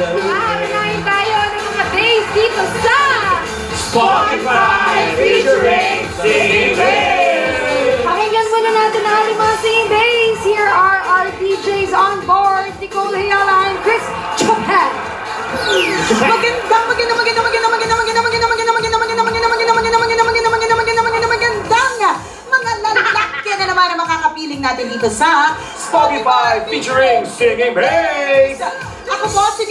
Aaronahin tayo ng mga days dito sa Spotify featuring Singing Bass! Pakinggan muna natin ang ating mga singing days. Here are our DJs on board, Nicole Hiala and Chris Chopin. Mga lalaki na naman ang makakapiling natin dito sa Spotify featuring Singing Bass! Ako po si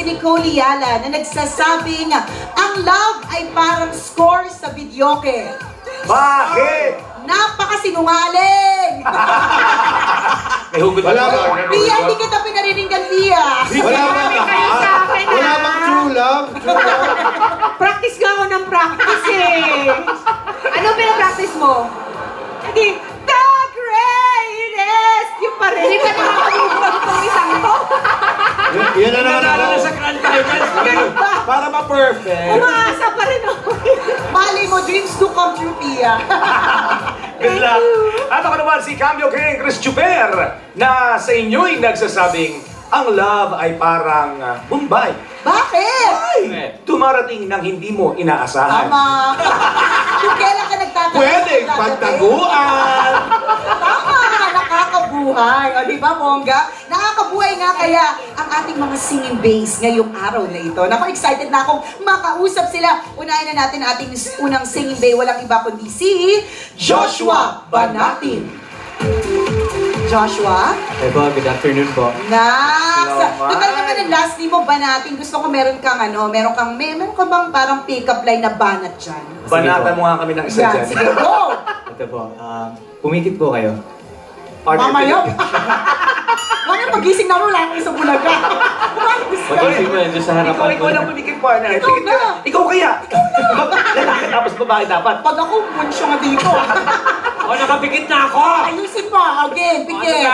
Nicole Hiala na nagsasabing ang love ay parang score sa videoke. Bakit? Napakasinungaling! May hugot Wala ba? Pia, hindi kita pinariringgan, Pia. Wala bang kayo sa akin, Wala ha? bang true love? Practice nga ako ng practice eh. Ano pinapractice mo? Hindi, the greatest! Yung pa rin. Hindi pa nakakabubog itong isang to. Yan na naman Nalala ako. na sa Grand Finals. Para ma-perfect. Umaasa pa rin ako. Mali mo, dreams do come true, Pia. Good luck. At ako naman si Cambio King Chris Chuper na sa inyo'y nagsasabing ang love ay parang Bombay. Bakit? Dumarating ng hindi mo inaasahan. Tama. Kung kailan ka nagtatapos? Pwedeng pagtaguan. Tama, nakakabuhay. O, di ba, Bongga? Nakakabuhay nga kaya ang ating mga singing bass ngayong araw na ito. Naku, excited na akong makausap sila. Unahin na natin ang ating unang singing bay. Walang iba kundi si Joshua Banatin. Joshua? Hey po, good afternoon po. Nax! Naman. Total naman ang last name mo, Banatin. Gusto ko meron ka bang parang pick-up line na banat dyan? Banatan mo nga kami ng isa Yan, dyan. sige, go! Ito po, pumikit po kayo. Mamaya! Mamaya pagising na mo lang isang bulaga. Umalis ka. Pag-isip mo yun, sa harapan Ikaw lang pumikit partner. Ikaw Pikit ka. na. Ikaw kaya. Lalaki tapos babae dapat. Pag ako, munsyo nga dito. O, nakapikit na ako! Ayusin mo, again, pikit.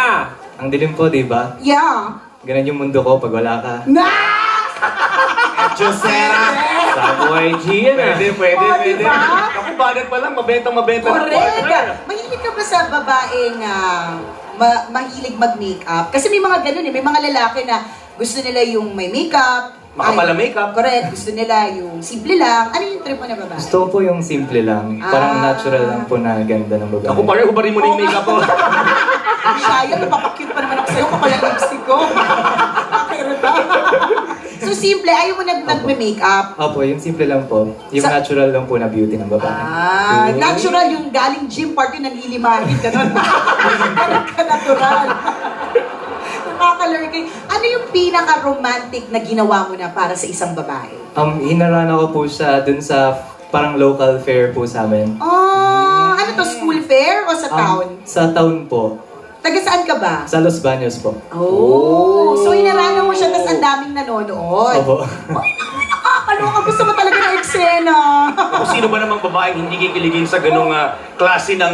Ang dilim po, di ba? Yeah. Ganun yung mundo ko pag wala ka. Nax! Josera. Sa YG yan Pwede, pwede, Oh, pwede. diba? Ako banat pa lang, mabenta na partner. Correct! Mahilig ka ba sa babaeng mahilig mag-makeup? Kasi may mga ganun eh, may mga lalaki na gusto nila yung may makeup. Makapala ay, makeup. Correct. Gusto nila yung simple lang. Ano yung trip mo na babae? Gusto ko po yung simple lang. Parang natural lang po na ganda ng babae. Ako partner, hubarin mo na yung makeup ko. Shaya, napapakute pa naman ako sa'yo kapag ang lipstick ko. Nakirita. So simple, ayaw mo nagme-makeup. Opo, yung simple lang po. Yung natural lang po na beauty ng babae. Natural yung galing gym party nanlilimahin, gano'n. Ganun ka natural. Nakakalurking. Ano yung pinaka-romantic na ginawa mo na para sa isang babae? Hinarana ko po siya dun sa parang local fair po sa amin. Oh, ano to, school fair o sa town? Sa town po. Taga saan ka ba? Sa Los Baños po. Oh, so inarana mo siya, tapos ang daming nanonood. Opo. Ay, nakakaloka. Gusto mo talaga ng eksena. Kung sino ba namang babaeng hindi kikiligin sa ganung klase ng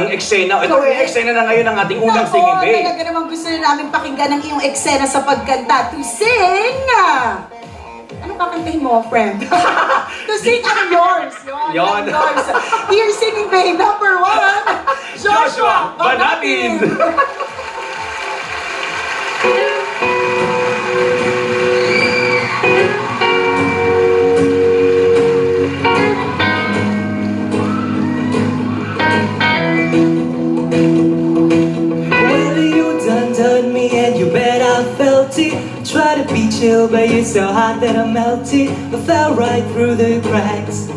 eksena. Ito yung eksena na ngayon ng ating unang singing day. Talaga naman gusto na namin pakinggan ang iyong eksena sa pagkanta. To sing! Anong kakantahin mo, friend? To sing ang yours. Yon. Ang yours. Here singing bay number 1, Joshua Banatin! Well, you done me and you bet I felt it. Try to be chill, but you're so hot that I melted. I fell right through the cracks,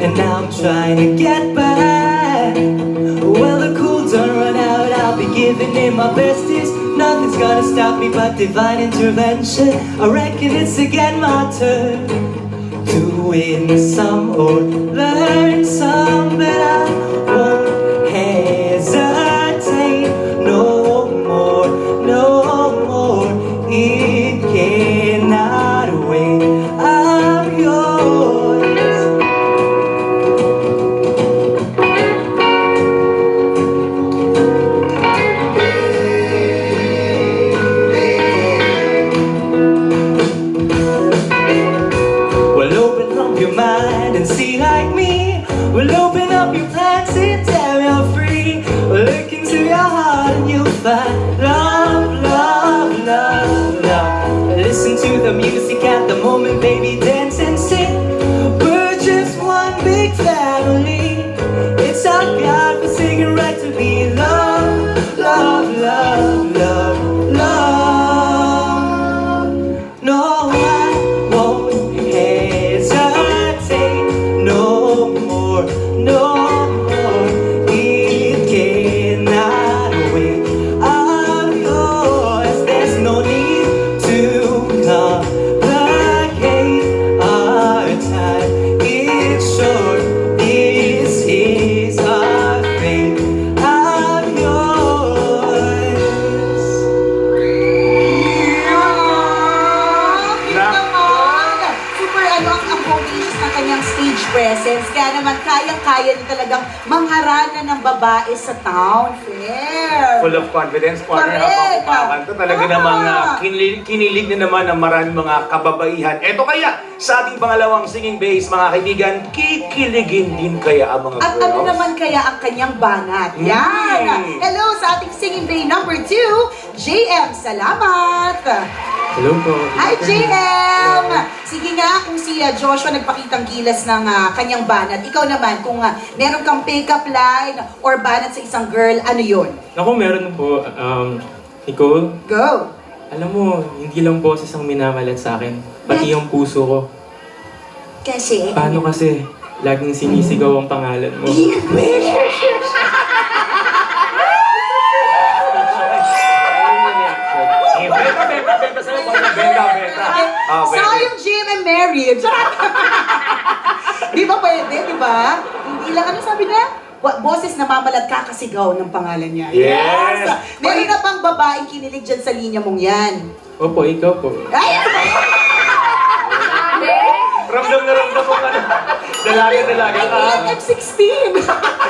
and now I'm trying to get back. Well, the cool don't run out, I'll be giving it my bestest. Nothing's gonna stop me but divine intervention. I reckon it's again my turn to win some or learn some, but I won't hesitate no more, no more. It cannot wait. I'm yours. Well, open up your mind and see like me. Well, open up your plans and tell you're free. Well, look into your heart and you'll find love, love, love, love. Listen to presence. Kaya naman, kayang-kaya niyo talagang mangharana ng babae sa town fair. Full of confidence, partner. Correct. Napakupakanta. Talaga namang kinilig na naman ng maraming mga kababaihan. Eto kaya, sa ating pangalawang singing base, mga kaibigan, kikiligin din kaya ang mga At girls? ano naman kaya ang kanyang banat? Yan! Hello sa ating singing bay number 2, JM. Salamat! Hello po. Hi, JM! Sige nga, kung si Joshua nagpakitang gilas ng kanyang banat, ikaw naman, kung meron kang pick-up line or banat sa isang girl, ano yun? Ako meron po, Nicole. Go! Alam mo, hindi lang boses ang minamalat sa akin, pati yung puso ko. Kasi... Paano kasi, laging sinisigaw ang pangalan mo. Benta sa'yo, benta. Ah, pwede. Sayang Jim and Mary. Di ba pwede, di ba? Hindi lang, ano sabi na? Boses na mamalat kakasigaw ng pangalan niya. Yes! Meron na bang babaeng kinilig dyan sa linya mong yan? Opo, ikaw po. Ay! Ramdam na ramdam ko ano. Dalaga ka. I'm 16!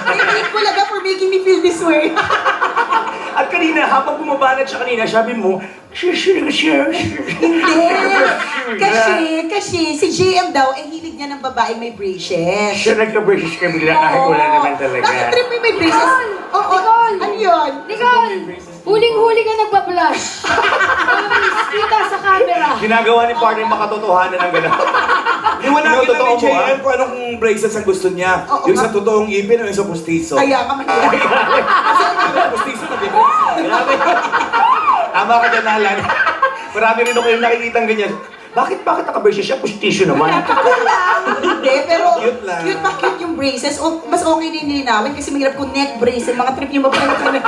Thank you talaga for making me feel this way. At kanina, habang bumabanat siya kanina, sabi mo, Hindi. Kasi si JM daw, hilig niya ng babaeng may braces. siya nagka-braces ka bigla kahit wala naman talaga. Bakit trip mo may braces? Oo, ano yun? Nicole, huling-huli ka nagbablush. Kita sa camera. Ginagawa ni partner makatotohanan ng gano'n. Liwanagin lang totoo ni mo, JM kung anong braces ang gusto niya. Oo, Yung nga. sa totoong ipin o yung sa pustiso. Kaya ka man yan. Kasi yung pustiso na braces. Grabe. Tama ka dyan, Alan. Marami rin ako yung nakikitang ganyan. Bakit naka-braces siya? Pustiso naman. Hindi, pero Cute lang. cute pa cute yung braces. O, mas okay na yung nilinawin kasi mahirap kung neck brace. Mga trip yung mapagkakalit.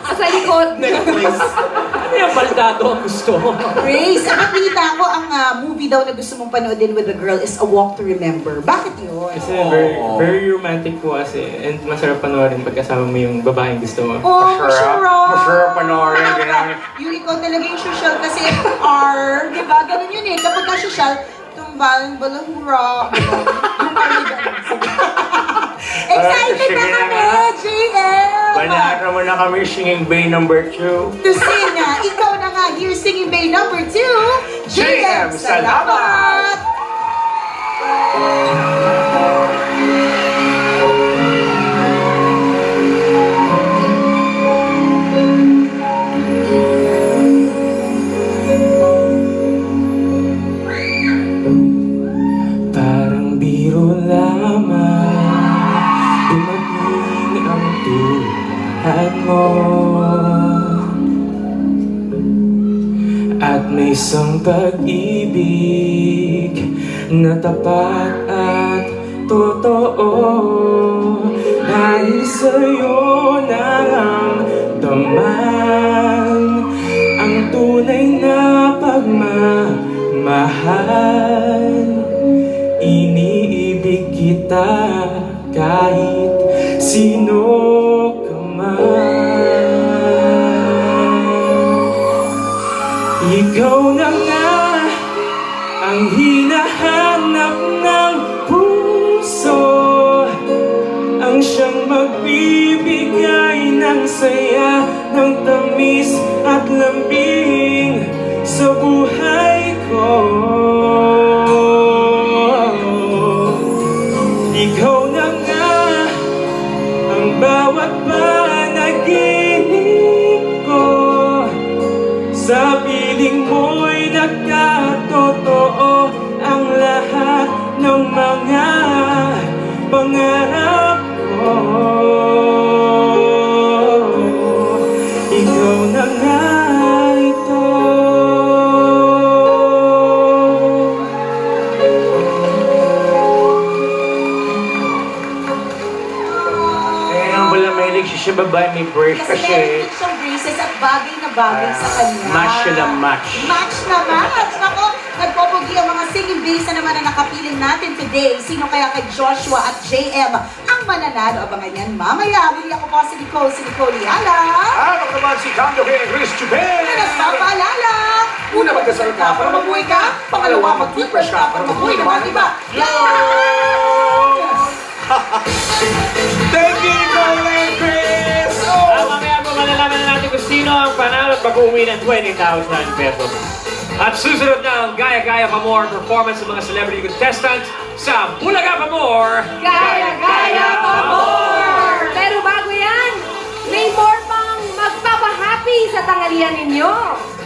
Sa likod. Necklace. Ano yung baldado ang gusto mo? Brace. At nakita ko ang movie daw na gusto mong panoodin with the girl is A Walk to Remember. Bakit yun? Kasi very romantic po kasi. And masarap panoorin pagkasama mo yung babaeng gusto mo. Oh, Masarap panoorin. Ganyan. Yung ikaw talaga yung social kasi R, di ba? Ganun yun eh. Kapag ka social, tumbalang balahura. Yung parang ganun. Excited na kami, JM! Banata mo na kami singing bay number 2. To sing, ikaw na nga, here singing bay number 2, JM, salamat! Parang biro lamang dumating ang tulad mo. At may isang pag-ibig na tapat at totoo. Dahil sa'yo naramdaman ang tunay na pagmamahal. Iniibig kita kahit sino ka man. Ikaw na nga ang hinahanap ng puso, ang siyang magbibigay ng saya, ng tamis at lambing sa buhay ko. Ikaw na nga ang bawat panaginip ko, sa piling mo'y nagkatotoo ang lahat ng mga pangarap ko. Ikaw na nga ito. Wala mahilig siya babae may brace Kasi meron kasi din siyang braces at bagay na bagay sa kanya. match siya ng match. Match na match! Nako, nagpopogi ang mga singing base na naman na nakapiling natin today. Sino kaya kay Joshua at JM ang mananalo? Abangan yan mamaya. Muli ako po si Nicole Yala. At ako naman si Cambio King Chris Chuper. Na nagpapaalala. Una, magdasal ka para mabuhay ka. Pangalawa, mag-toothbrush ka para mabuhay naman iba. Yan! Thank you, Nicole and Chris! Mamaya po malalaman na natin kung sino ang panalo at mag-uwi ng 20,000 pesos. At susunod na ang Gaya-Gaya Pa More performance ng mga celebrity contestants sa Bulaga Pa More. Gaya-gaya pa more! Pero bago yan, may more pang magpapahappy sa tanghalian ninyo.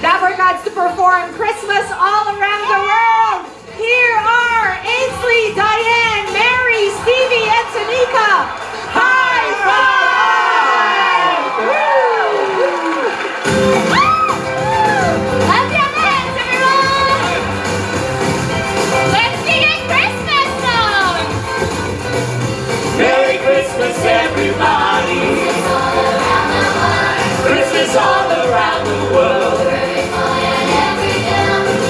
Dabber Gods to perform Christmas all around the world. Here are Ainsley, Diane, Mary, Stevie, and Tanika. High five! Clap your hands, everyone! Let's sing a Christmas song! Merry Christmas, everybody! Christmas all around the world.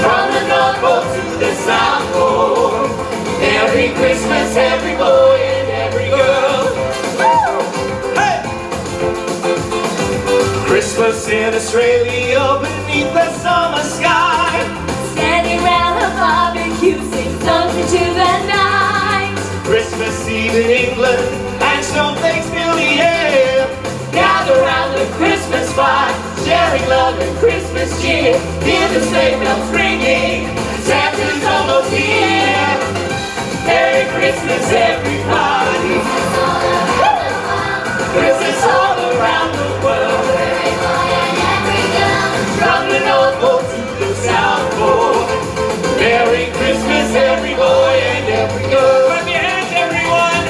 From the North Pole to the South Pole. Every Christmas, every boy and every girl. Hey! Christmas in Australia beneath the summer sky. Standing round a barbecue, sing songs into the night. Christmas Eve in England and snowflakes fill the air. Gather round the Christmas fire, sharing love and Christmas cheer. Hear the sleigh bells ringing, Santa's almost here. Merry Christmas, everybody. Christmas all around the world. From the North Pole to the South Pole. Merry Christmas, every boy and every girl. Clap your hands, everyone.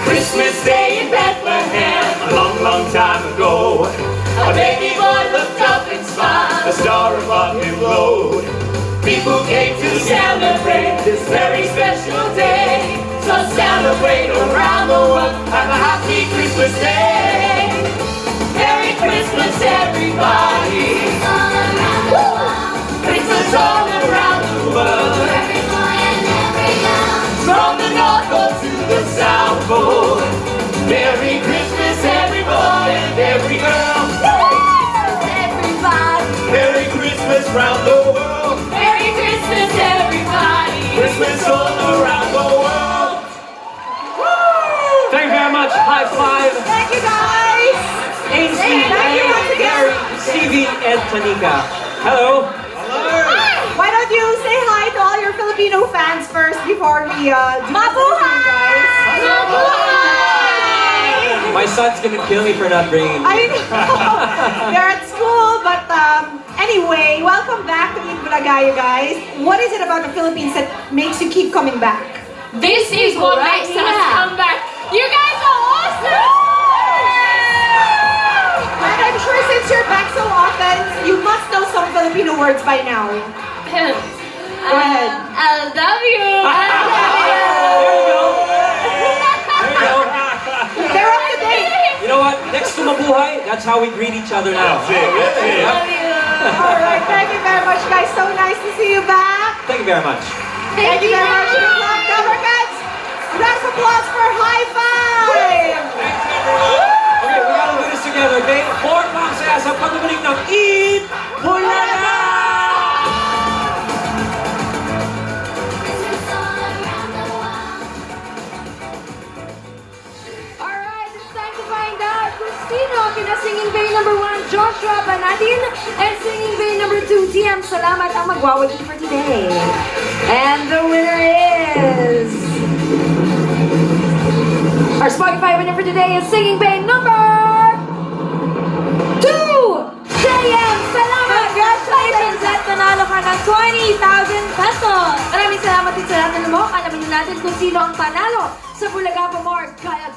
Christmas Day in Bethlehem, a long, long time ago. A baby boy looked up and smiled, a star above him glowed. People came to celebrate this very special day. So celebrate around the world, have a happy Christmas Day. Merry Christmas, everybody. Christmas all around the world. From the North Pole to the South Pole. Merry Christmas, every boy and every girl. Everybody, Merry Christmas round the world. Merry Christmas, everybody. Christmas all around the world. Thank you very much. High five. Thank you, guys! Ainsley, Thank you once again. Mary, Stevie, and Tanika. Hello. Why don't you say hi to all your Filipino fans first before we do this Mabuhay! guys? My son's gonna kill me for not bringing you. I know. They're at school, but anyway, welcome back to Eat Bulaga, you guys. What is it about the Philippines that makes you keep coming back? This is what makes us come back. You guys are awesome! And I'm sure since you're back so often, you must know some Filipino words by now. Go ahead. I love you. There you go. They're up to date. You know what? Next to Mabuhay, that's how we greet each other now. I love you. All right, thank you very much, guys. So nice to see you back. Thank you very much. Thank you very much. Good luck, Dabber Gods. Round of applause for High Five. Okay, we gotta do this together, okay? Four pang saya sa pagbabalik ng Eat Bulaga! Alright, it's time to find out kung sino ang pinasinging bay number 1, Joshua Banadin, and singing bay number 2, TM Salamat ang magwawagi for today. And the winner is... Our Spotify winner for today is singing bay number 2, TM Salamat! Congratulations at nanalo ka ng 20,000 pesos! Maraming salamat din sa lahat ng lumok. Alamin natin kung sino ang panalo sa Bulaga Pa More Gaya